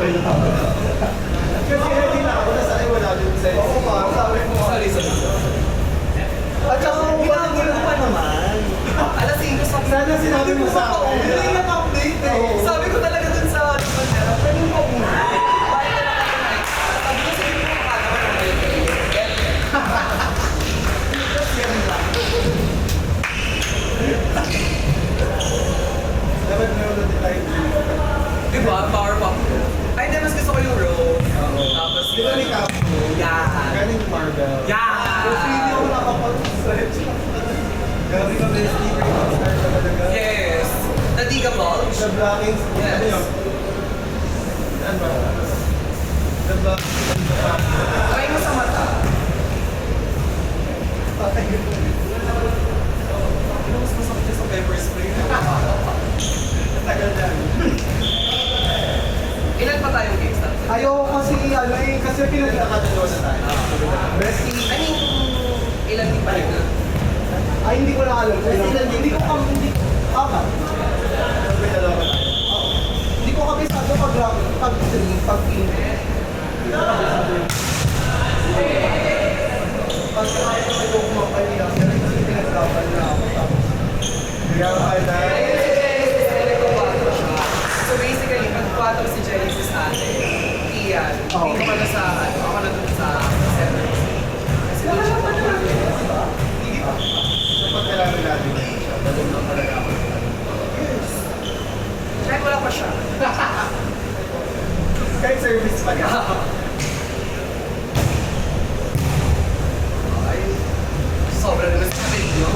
Kasi hindi na ako, nasa ay wala din sa iyo. Oo, parang sabi mo. Sorry. At saka ginagawa pa naman. Alas 5 sabi ko. Sana sinabi mo sa akin. Hindi na update eh. Sabi ko talaga dun sa bandera, pwede mo mauna. Bakit na nakakanight? Sabi ko sa inyo, makakagawa ng kayo. Dapat meron natin tayo. Diba? Power pop. Ay, hindi, mas gusto ko yung rose. Tapos Di ba ni Capo? Yeah. Galing Marvel. Yeah. Kasi hindi ako nakapag-search. Grabe ka, may sticker yung star ka talaga. Yes. Nadiga bulge? The Blackings. Yes. Ano yun? Ano ba? The Blackings. Try mo sa mata. Patay yun. Ano mas masakit sa pepper spray? Tagal na. Ilan pa tayong games natin? Ayoko kasi ano eh, kasi pinagkakatalo na tayo. Best I mean, ilan din pa rin na? ay hindi ko na alam. Hindi ko apat. Hindi ko kabisado pag-team. Hindi ko kabisado. Kasi kaya ko ito kumapalila. Pero hindi pinagkapan na ako. Kaya kaya So basically, pag 4 si Genesis ate, iyan, Oo. dito ka na sa, ako na dun sa 7. Kasi doon siya pa. hindi pa. Dapat kailangan natin siya. Balong lang talaga ako. Kahit wala pa siya. Kahit service pa niya. Ay, sobra naman sa video.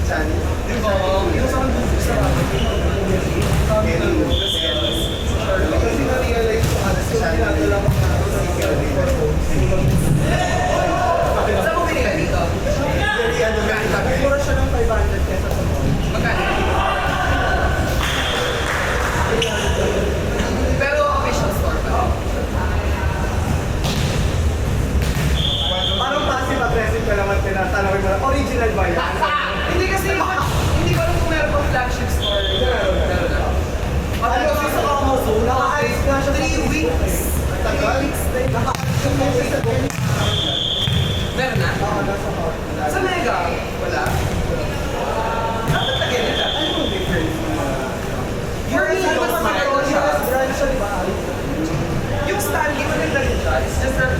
Saan? Di ba? Yung sa mga sa Kasi na-realize ko ano, so ginagawa ko na ako sa Kelvin for home. Saan mo binila dito? Very ano, very tagal. Mura siya ng 500 pesos sa mall. Magkano? Pero official store pa. Parang passive-aggressive ka naman tinatanong mo na, original ba yan? Hindi kasi, hindi ko alam kung meron pang flagship store. Meron na. Ano kasi sa Amazon, naka-ice na siya. 3 weeks. Tagal? Naka-ice na siya sa Meron na? Oo, nasa hot. Sa Mega? Wala. Dapat lagyan nila. Ano yung difference? Your Ano mas mas maganda siya. brand siya, di ba? Yung Stanley, maganda rin siya. It's just that,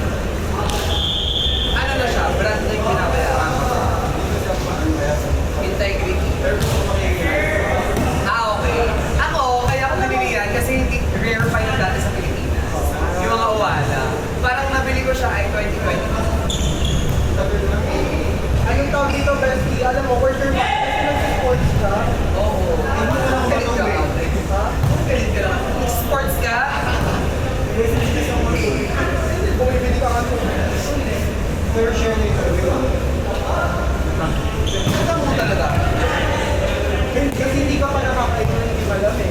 ano na siya, brand na yung binabayaran. Integrity. Okay. Ako, kaya ako binili yan kasi hindi rare pa yung dati sa Pilipinas. Yung mga Owala. Parang nabili ko siya ay 2020. Anong tawag dito, bestie? Alam mo, worker mo. Kasi nag-sports ka. Oo. Galit ka. Ha? Galit ka lang. Sports ka? Bumibili ka kasi. Fair share na ito. Ito mo talaga. Kasi hindi ka pa nakakain ng hindi malam eh.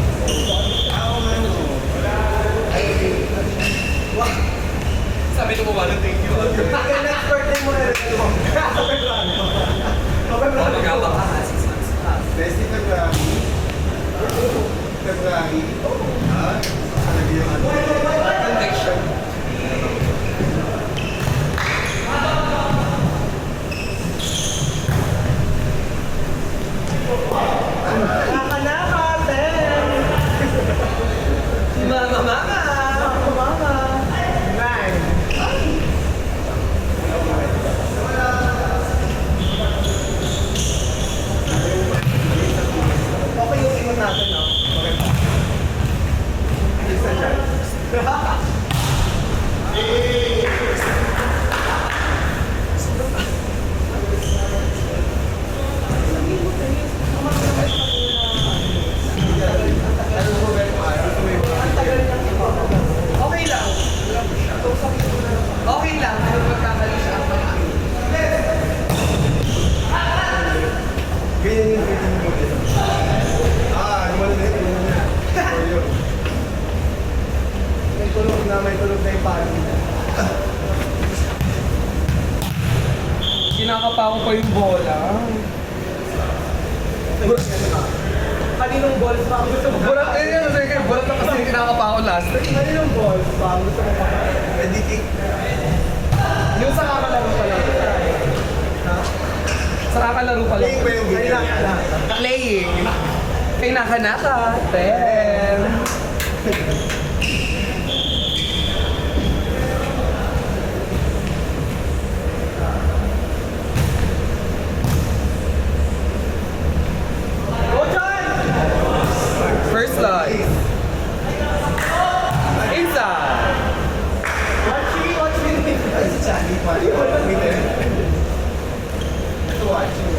Ako nga no. Sabi ko ba thank you. Kaya next birthday mo na rin ito. Magkabang ka ha, 6 months pa. Bestie February. February. Ha? Ano yung ano? Conviction. Nakanakaten! Mama. Mama! Nine. Okay yung ingon natin, no? Maganda. Isa dyan. kinakapa ko pa yung bola. Kaninong balls pa ang gusto mo? Bulat eh, yan. Bulat na kasi kinakapa ko last time. Kaninong balls pa ang gusto mo pa? Pwede Yung sa kakalaro pa lang. Ha? Sa kakalaro pa lang. Kailangan. Playing. Kay naka-naka. Ten. First line. Inside. Watch me. Ay, si Chani pa. Watch me din. Ito, watch me.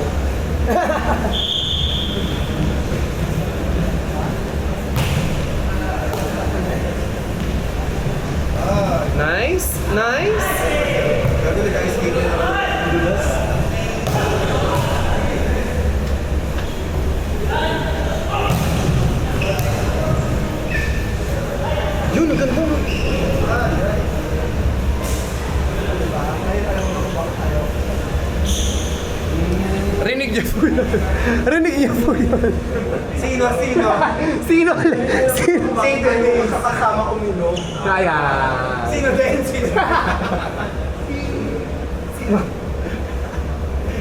Nice. Nice. Gabi nag-ice-skate na dulas. Yun, ang ganda. Rinig niya po yun. Rinig niya po yun. Sino? Sino? Sino? Sino din sa kasama uminom? Kaya. Sino din? Sino?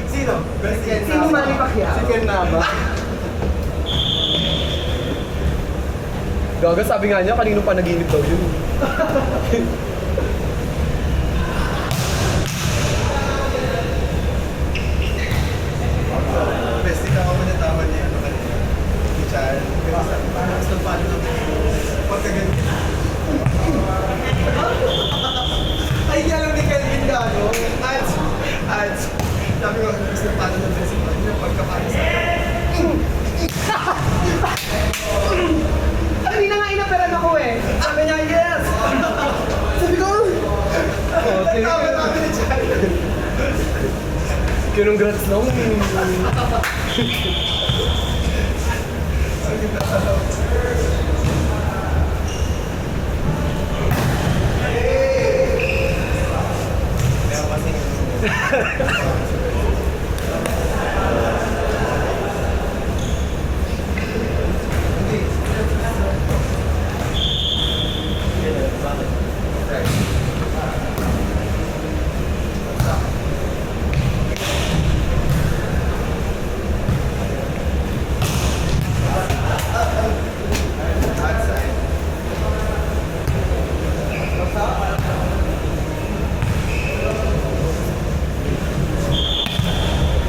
Sino? Sino Manny Pacquiao? Si Ken Nava. Gaga, sabi nga niya, kanino pa naginip daw yun. Besti ka ako natawad niya. Ano kanina? Si Char. Pero sabi, parang gusto pa ng pagkaganti. Ay, yan lang ni Kelvin Gago. Ads. Sabi ko, gusto pa ng festival niya pagkapano sa Kanina nga inaperan ako eh. Sabi niya, yes! Sabi ko, Tama namin ni Char. congrats no.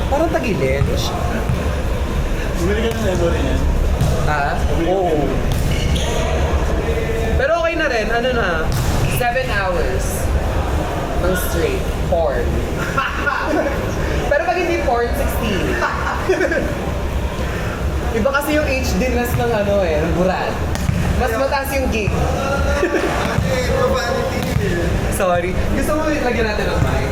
Parang tagilid. Bumili ka ng level rin yan. Ha? Oo. Pero okay na rin, ano na, 7 hours ng straight porn. Pero pag hindi porn, 16. Iba kasi yung HD-ness ng ano eh, ng burat. Mas mataas yung gig. Ate, profanity eh. Sorry. Gusto mo lagyan natin ng mic?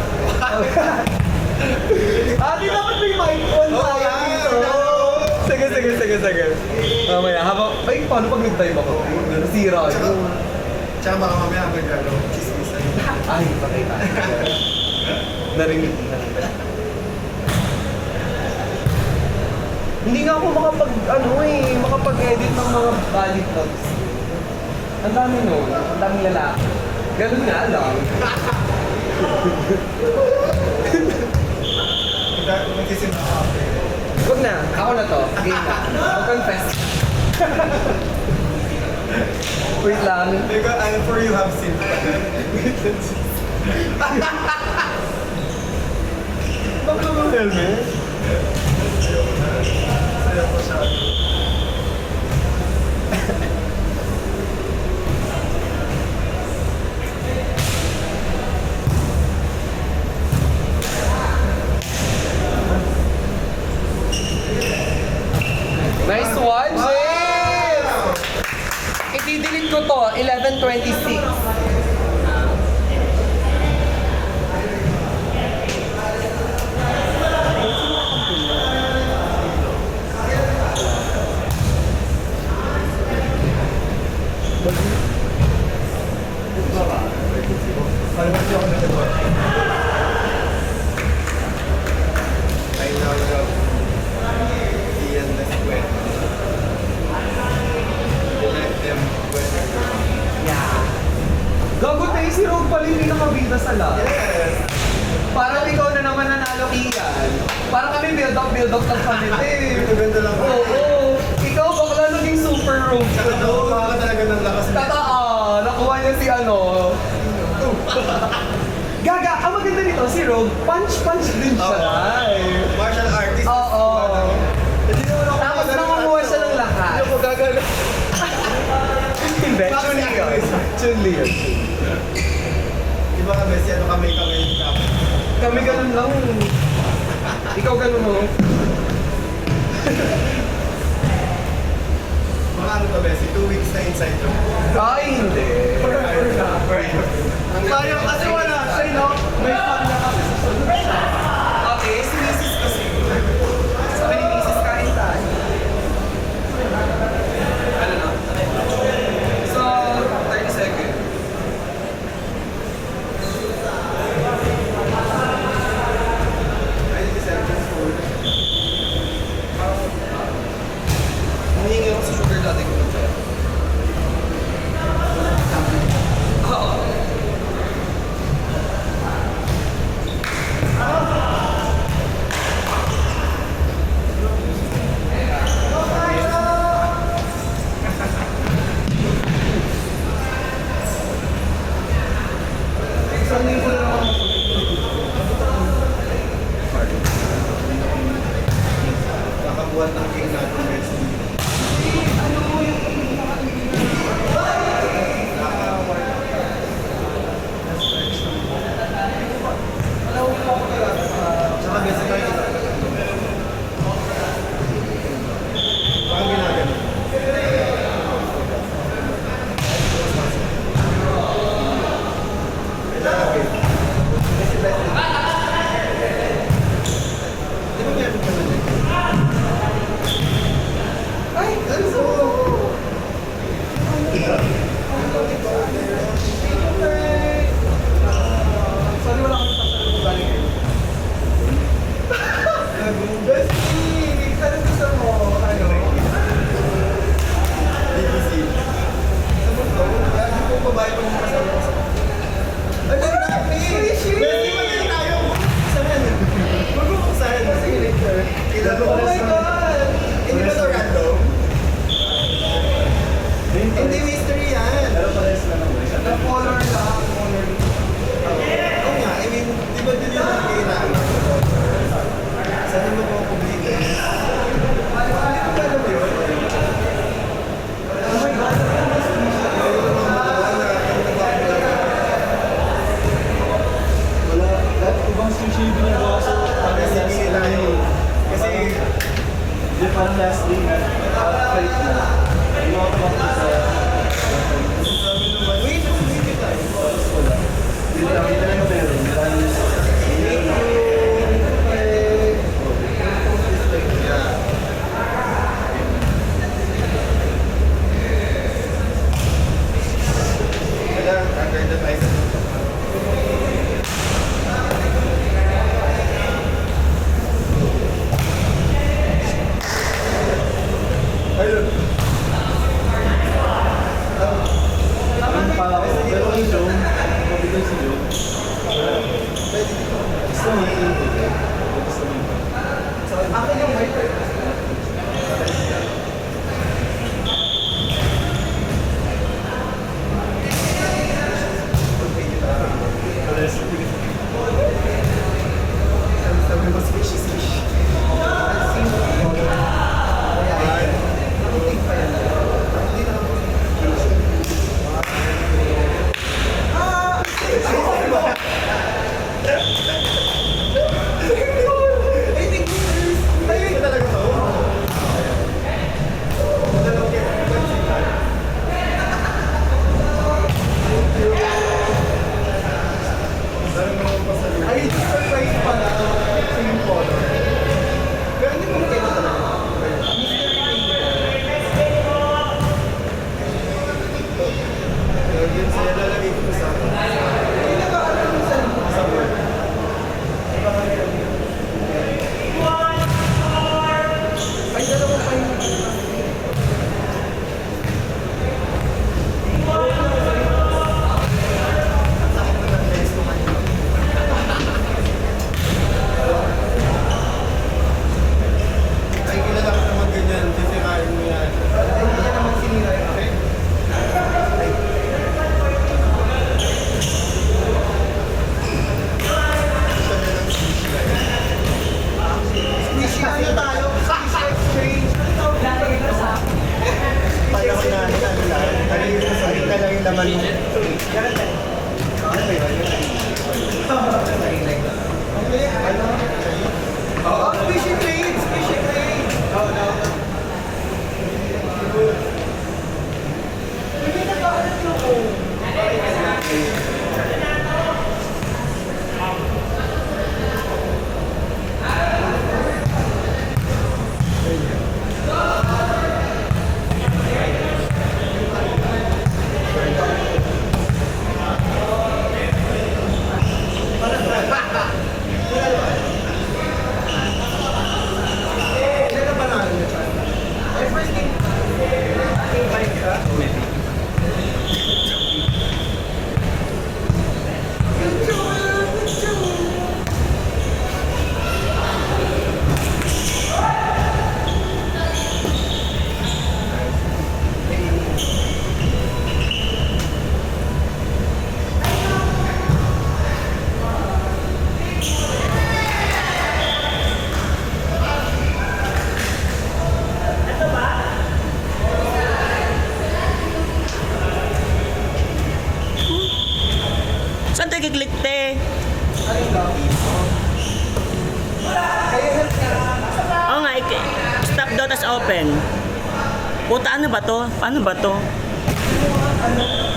Ate, dapat may mic on tayo dito. Sige. Mamaya, habang, ay, paano pag nag-time ako? Nasira yun. Tsaka baka mamaya chismisan. Ay, patay tayo. Narinig na. Hindi nga ako makapag-edit ng mga body vlogs. Ang dami nun, ang daming lalaki. Ganun nga lang. Magsisimba ka. Huwag na, ako na to. Game na. Mag-confess. Wait lang. Because I'm for you have seen. Bakit mo helmet? Sayo ko siya. Nice one, James! I-delete ko to, 11:26. magdasala. Yes. Parang ikaw na naman nanalo, Ian. Parang kami build up ng kami. Ganda lang. Oo. Ikaw bakla naging super rogue. Saka nakuha ka talaga ng lakas. Nakuha niya si ano. Gaga, ang maganda nito, si Rogue, punch din siya. Martial artist. Oo. Hindi naman ako Tapos gagano. nangunguha siya ng lakas. Hindi ako gagano. Hindi, Bakit Chun-Li yun. ako? Chun-Li yun. Di ba kami si ano kami kap. Kami ganun lang. Ikaw ganun mo. Mga ano ba Bessie? 2 weeks na inside job. Ay, hindi. Sayang kasi wala siya, no? May fun na kasi sa sunod siya. Okay, si Mrs. kasi. Sabi ni Mrs. kain tayo. Ano na? So, 30 seconds. Ay, hindi seconds for. Nangingi ako sa sugar dati ko ng pera. Oo. Isang linggo na naman. Kakabuhat ng king natin Bessie. Saka Bessie tayo. Parang ginagano. Bessie, Bessie. Di ba meron ka na din? Ay, ano so? Sorry, wala kami pasalang balik kayo. Bestie! Ano gusto mo? Ano? BBC. Sa mundo, lagi po babae pa yung kasama ko sa... Ay, grabe! Swishy! Bessie, maganda tayo! Saan? Huwag mo kung saan. Sige, later. Kilala ko Oh na my sa- God! Hindi ba ito random? Hindi mystery yan. Pero parehas na lang boys. The color lang. Color. Oo nga, I mean, di ba din yung nakikita? Saan mo ko publiko? Alam mo yun? Oh my God! Wala, lahat ibang sushi yung ginagawa ko. Parang Kasi last hindi tayo. Kasi, Hindi, parang last day na. Fight na. Yung mga kapatid sa... sabi naman, wait, publiko tayo. Tapos wala. Hindi lang, kita lang yung meron. Parang Yeah. Kaya, under the license. Ayun. yung pa ako. Pero yung Joe, kapitol si Joe. Gusto mo yung gusto mo yung Akin yung white. parehas. Sabi mo, squishy, squishy. Saglit, te. Anong lobby? Kayo help ka. Oo nga, stop daw, tas open. Puta, ano ba to? Paano ba to? Ano?